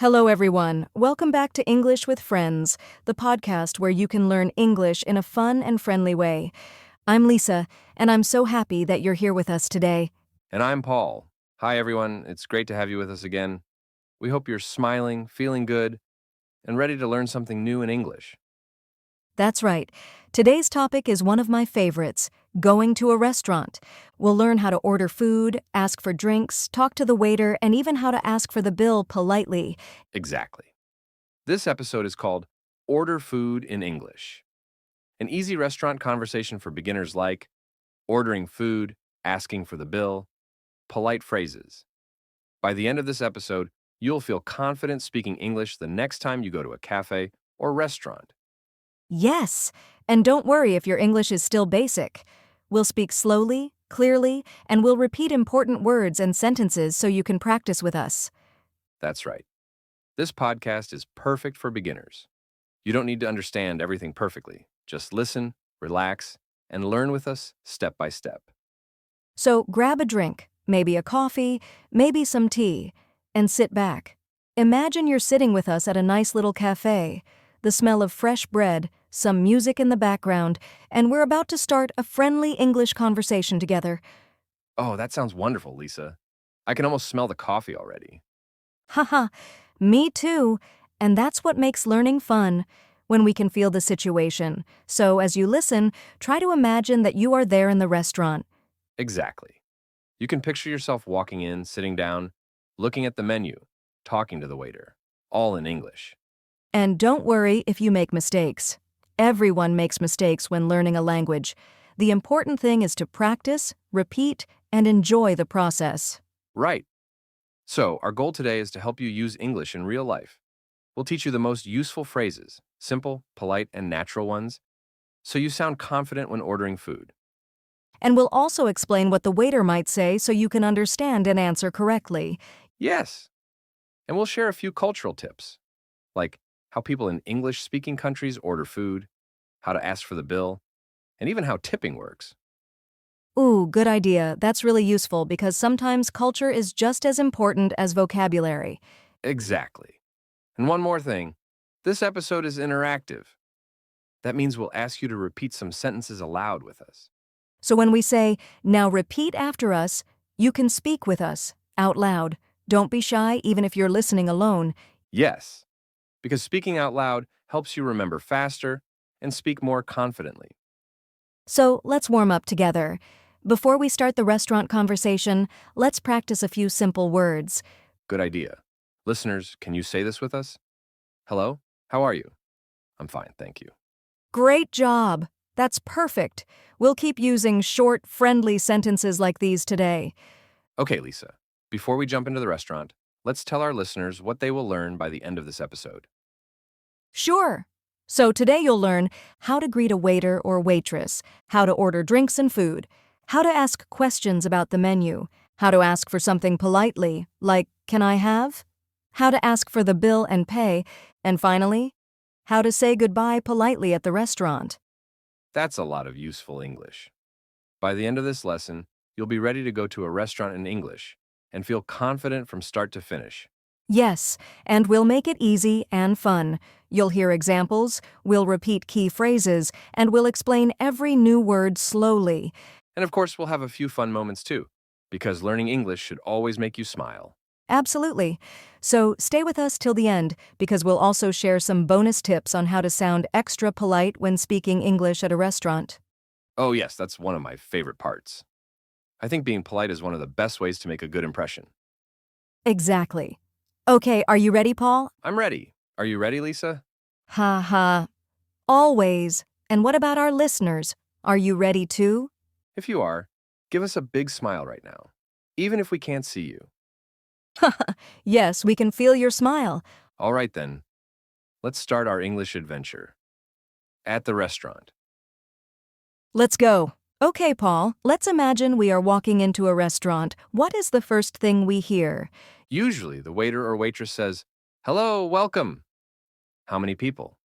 Hello, everyone. Welcome back to English with Friends, the podcast where you can learn English in a fun and friendly way. I'm Lisa, and I'm so happy that you're here with us today. And I'm Paul. Hi, everyone. It's great to have you with us again. We hope you're smiling, feeling good, and ready to learn something new in English. That's right. Today's topic is one of my favorites, going to a restaurant. We'll learn how to order food, ask for drinks, talk to the waiter, and even how to ask for the bill politely. Exactly. This episode is called Order Food in English. An easy restaurant conversation for beginners like ordering food, asking for the bill, polite phrases. By the end of this episode, you'll feel confident speaking English the next time you go to a cafe or restaurant. Yes, and don't worry if your English is still basic. We'll speak slowly, clearly, and we'll repeat important words and sentences so you can practice with us. That's right. This podcast is perfect for beginners. You don't need to understand everything perfectly. Just listen, relax, and learn with us step by step. So grab a drink, maybe a coffee, maybe some tea, and sit back. Imagine you're sitting with us at a nice little cafe, the smell of fresh bread, some music in the background, and we're about to start a friendly English conversation together. Oh, that sounds wonderful, Lisa. I can almost smell the coffee already. Haha, me too. And that's what makes learning fun, when we can feel the situation. So as you listen, try to imagine that you are there in the restaurant. Exactly. You can picture yourself walking in, sitting down, looking at the menu, talking to the waiter, all in English. And don't worry if you make mistakes. Everyone makes mistakes when learning a language. The important thing is to practice, repeat, and enjoy the process. Right. So, our goal today is to help you use English in real life. We'll teach you the most useful phrases, simple, polite, and natural ones, so you sound confident when ordering food. And we'll also explain what the waiter might say so you can understand and answer correctly. Yes. And we'll share a few cultural tips, like how people in English-speaking countries order food, how to ask for the bill, and even how tipping works. Ooh, good idea. That's really useful because sometimes culture is just as important as vocabulary. Exactly. And one more thing, this episode is interactive. That means we'll ask you to repeat some sentences aloud with us. So when we say, now repeat after us, you can speak with us, out loud. Don't be shy even if you're listening alone. Yes, because speaking out loud helps you remember faster and speak more confidently. So let's warm up together. Before we start the restaurant conversation, let's practice a few simple words. Good idea. Listeners, can you say this with us? Hello, how are you? I'm fine, thank you. Great job! That's perfect. We'll keep using short, friendly sentences like these today. Okay, Lisa, before we jump into the restaurant, let's tell our listeners what they will learn by the end of this episode. Sure. So today you'll learn how to greet a waiter or waitress, how to order drinks and food, how to ask questions about the menu, how to ask for something politely, like, "Can I have?" How to ask for the bill and pay, and finally, how to say goodbye politely at the restaurant. That's a lot of useful English. By the end of this lesson, you'll be ready to go to a restaurant in English and feel confident from start to finish. Yes, and we'll make it easy and fun. You'll hear examples, we'll repeat key phrases, and we'll explain every new word slowly. And of course, we'll have a few fun moments too, because learning English should always make you smile. Absolutely. So stay with us till the end, because we'll also share some bonus tips on how to sound extra polite when speaking English at a restaurant. Oh, yes, that's one of my favorite parts. I think being polite is one of the best ways to make a good impression. Exactly. Okay, are you ready, Paul? I'm ready. Are you ready, Lisa? Ha ha. Always. And what about our listeners? Are you ready too? If you are, give us a big smile right now, even if we can't see you. Yes, we can feel your smile. All right then, let's start our English adventure. At the restaurant. Let's go. Okay, Paul, let's imagine we are walking into a restaurant. What is the first thing we hear? Usually, the waiter or waitress says, "Hello, welcome." How many people?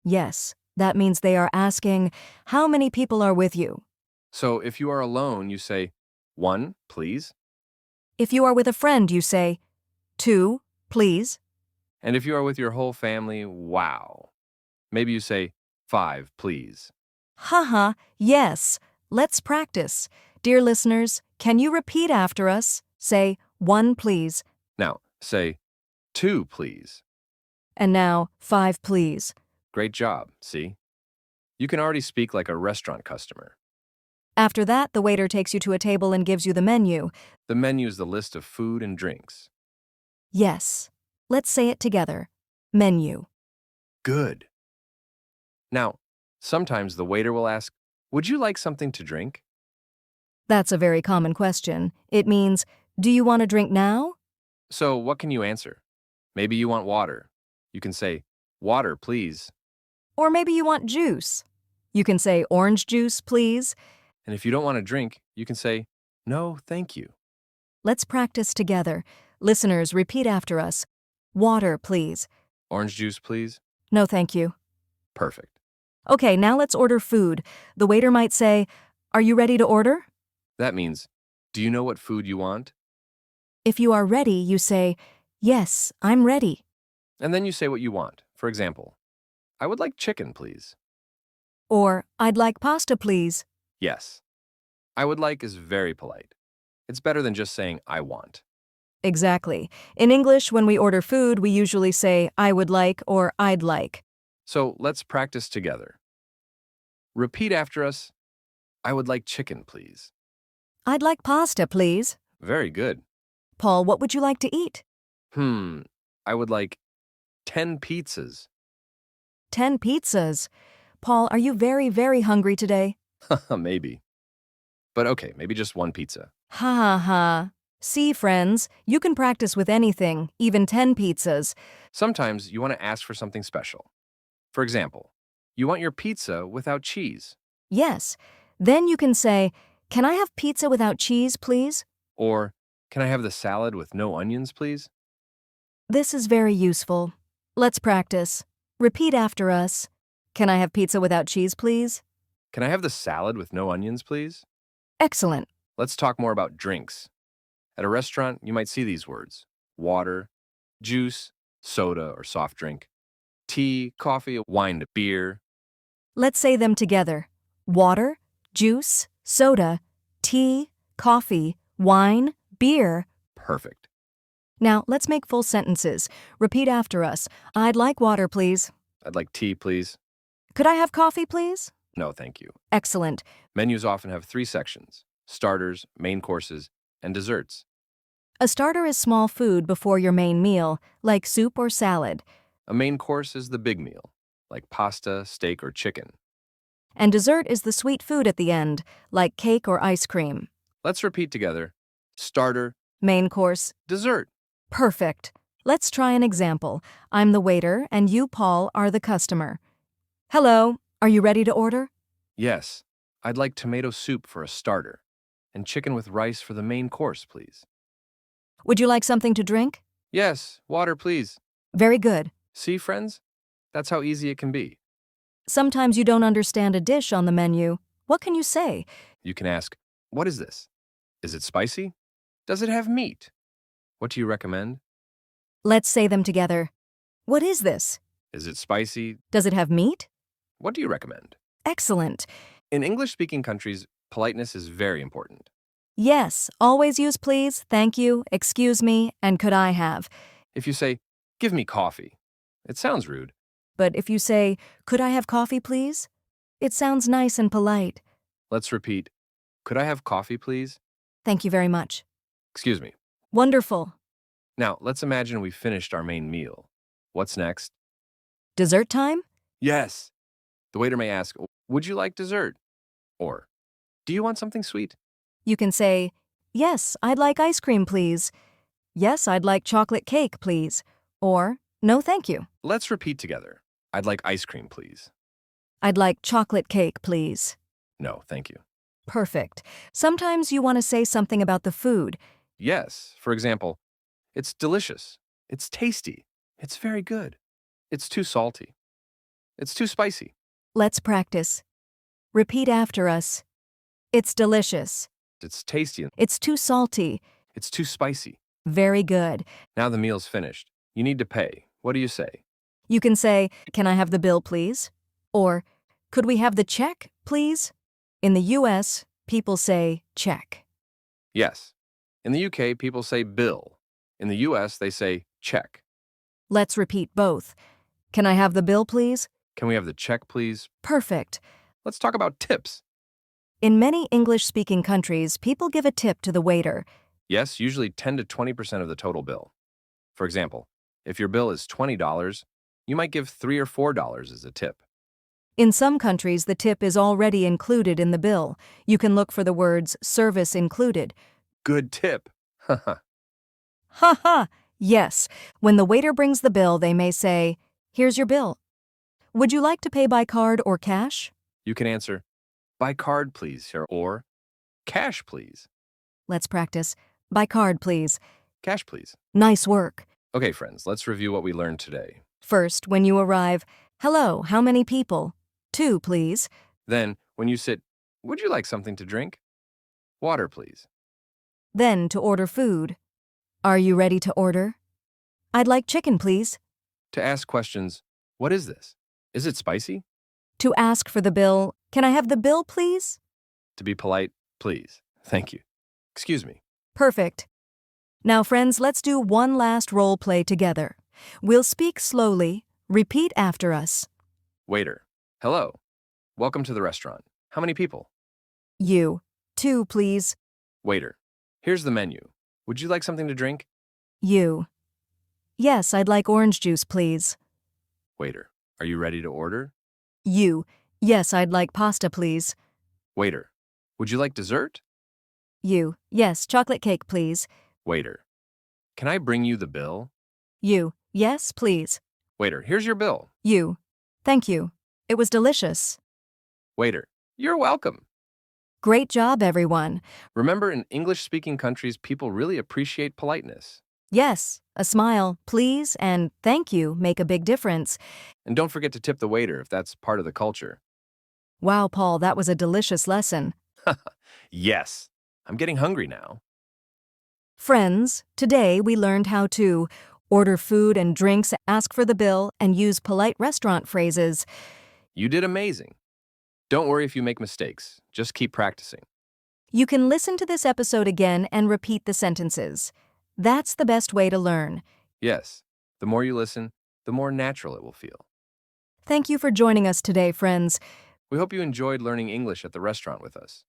Yes, that means they are asking, how many people are with you? So if you are alone, you say, "One, please." If you are with a friend, you say, two, please. And if you are with your whole family, wow. Maybe you say, 5, please. Haha, yes. Let's practice. Dear listeners, can you repeat after us? Say, 1 please. Now, say, 2, please. And now, 5 please. Great job, see? You can already speak like a restaurant customer. After that, the waiter takes you to a table and gives you the menu. The menu is the list of food and drinks. Yes. Let's say it together. Menu. Good. Now, sometimes the waiter will ask, would you like something to drink? That's a very common question. It means, do you want a drink now? So what can you answer? Maybe you want water. You can say, water, please. Or maybe you want juice. You can say, orange juice, please. And if you don't want a drink, you can say, no, thank you. Let's practice together. Listeners, repeat after us. Water, please. Orange juice, please. No, thank you. Perfect. Okay, now let's order food. The waiter might say, are you ready to order? That means, do you know what food you want? If you are ready, you say, yes, I'm ready. And then you say what you want. For example, I would like chicken, please. Or, I'd like pasta, please. Yes. I would like is very polite. It's better than just saying I want. Exactly. In English, when we order food, we usually say, I would like or I'd like. So let's practice together. Repeat after us. I would like chicken, please. I'd like pasta, please. Very good. Paul, what would you like to eat? I would like 10 pizzas. 10 pizzas. Paul, are you very, very hungry today? Maybe. But okay, maybe just one pizza. Ha ha ha. See, friends, you can practice with anything, even 10 pizzas. Sometimes you want to ask for something special. For example, you want your pizza without cheese. Yes. Then you can say, can I have pizza without cheese, please? Or, can I have the salad with no onions, please? This is very useful. Let's practice. Repeat after us. Can I have pizza without cheese, please? Can I have the salad with no onions, please? Excellent. Let's talk more about drinks. At a restaurant, you might see these words: water, juice, soda or soft drink, tea, coffee, wine, beer. Let's say them together. Water, juice, soda, tea, coffee, wine, beer. Perfect. Now, let's make full sentences. Repeat after us. I'd like water, please. I'd like tea, please. Could I have coffee, please? No, thank you. Excellent. Menus often have 3 sections: starters, main courses, and desserts. A starter is small food before your main meal, like soup or salad. A main course is the big meal, like pasta, steak, or chicken. And dessert is the sweet food at the end, like cake or ice cream. Let's repeat together. Starter, Main course. dessert. Perfect. Let's try an example. I'm the waiter, and you, Paul, are the customer. Hello, are you ready to order? Yes, I'd like tomato soup for a starter, and chicken with rice for the main course, please. Would you like something to drink? Yes, water, please. Very good. See, friends? That's how easy it can be. Sometimes you don't understand a dish on the menu. What can you say? You can ask, what is this? Is it spicy? Does it have meat? What do you recommend? Let's say them together. What is this? Is it spicy? Does it have meat? What do you recommend? Excellent. In English-speaking countries, politeness is very important. Yes, always use please, thank you, excuse me, and could I have. If you say, give me coffee, it sounds rude. But if you say, could I have coffee, please? It sounds nice and polite. Let's repeat, could I have coffee, please? Thank you very much. Excuse me. Wonderful. Now, let's imagine we finished our main meal. What's next? Dessert time? Yes. The waiter may ask, would you like dessert? Or, do you want something sweet? You can say, yes, I'd like ice cream, please. Yes, I'd like chocolate cake, please. Or, no, thank you. Let's repeat together. I'd like ice cream, please. I'd like chocolate cake, please. No, thank you. Perfect. Sometimes you want to say something about the food. Yes, for example, it's delicious. It's tasty. It's very good. It's too salty. It's too spicy. Let's practice. Repeat after us. It's delicious. It's tasty. It's too salty. It's too spicy. Very good. Now the meal's finished. You need to pay. What do you say? You can say, "Can I have the bill, please?" Or, "Could we have the check, please?" In the US, people say check. Yes. In the UK, people say bill. In the US, they say check. Let's repeat both. Can I have the bill, please? Can we have the check, please? Perfect. Let's talk about tips. In many English-speaking countries, people give a tip to the waiter. Yes, usually 10 to 20% of the total bill. For example, if your bill is $20, you might give $3 or $4 as a tip. In some countries, the tip is already included in the bill. You can look for the words "service included." Good tip. Haha. Ha ha! Yes. When the waiter brings the bill, they may say, "Here's your bill. Would you like to pay by card or cash?" You can answer, by card, please, or cash, please. Let's practice. By card, please. Cash, please. Nice work. Okay, friends, let's review what we learned today. First, when you arrive, "Hello, how many people?" "2, please." Then, when you sit, would you like something to drink? Water, please. Then, to order food. "Are you ready to order?" "I'd like chicken, please." To ask questions, what is this? Is it spicy? To ask for the bill, "Can I have the bill, please?" To be polite, please. Thank you. Excuse me. Perfect. Now, friends, let's do one last role play together. We'll speak slowly. Repeat after us. Waiter. Hello. Welcome to the restaurant. How many people? You. 2, please. Waiter. Here's the menu. Would you like something to drink? You. Yes, I'd like orange juice, please. Waiter. Are you ready to order? You. Yes, I'd like pasta, please. Waiter. Would you like dessert? You. Yes, chocolate cake, please. Waiter. Can I bring you the bill? You. Yes, please. Waiter. Here's your bill. You. Thank you. It was delicious. Waiter. You're welcome. Great job, everyone. Remember, in English-speaking countries, people really appreciate politeness. Yes, a smile, please, and thank you make a big difference. And don't forget to tip the waiter if that's part of the culture. Wow, Paul, that was a delicious lesson. Yes. I'm getting hungry now. Friends, today we learned how to order food and drinks, ask for the bill, and use polite restaurant phrases. You did amazing. Don't worry if you make mistakes. Just keep practicing. You can listen to this episode again and repeat the sentences. That's the best way to learn. Yes. The more you listen, the more natural it will feel. Thank you for joining us today, friends. We hope you enjoyed learning English at the restaurant with us.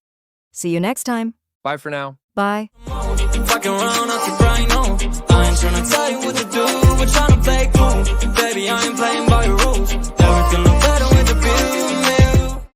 See you next time. Bye for now. Bye. Fucking around, I can grind on. I ain't tryna tell you what to do, but tryna play cool. Baby, I ain't playing by your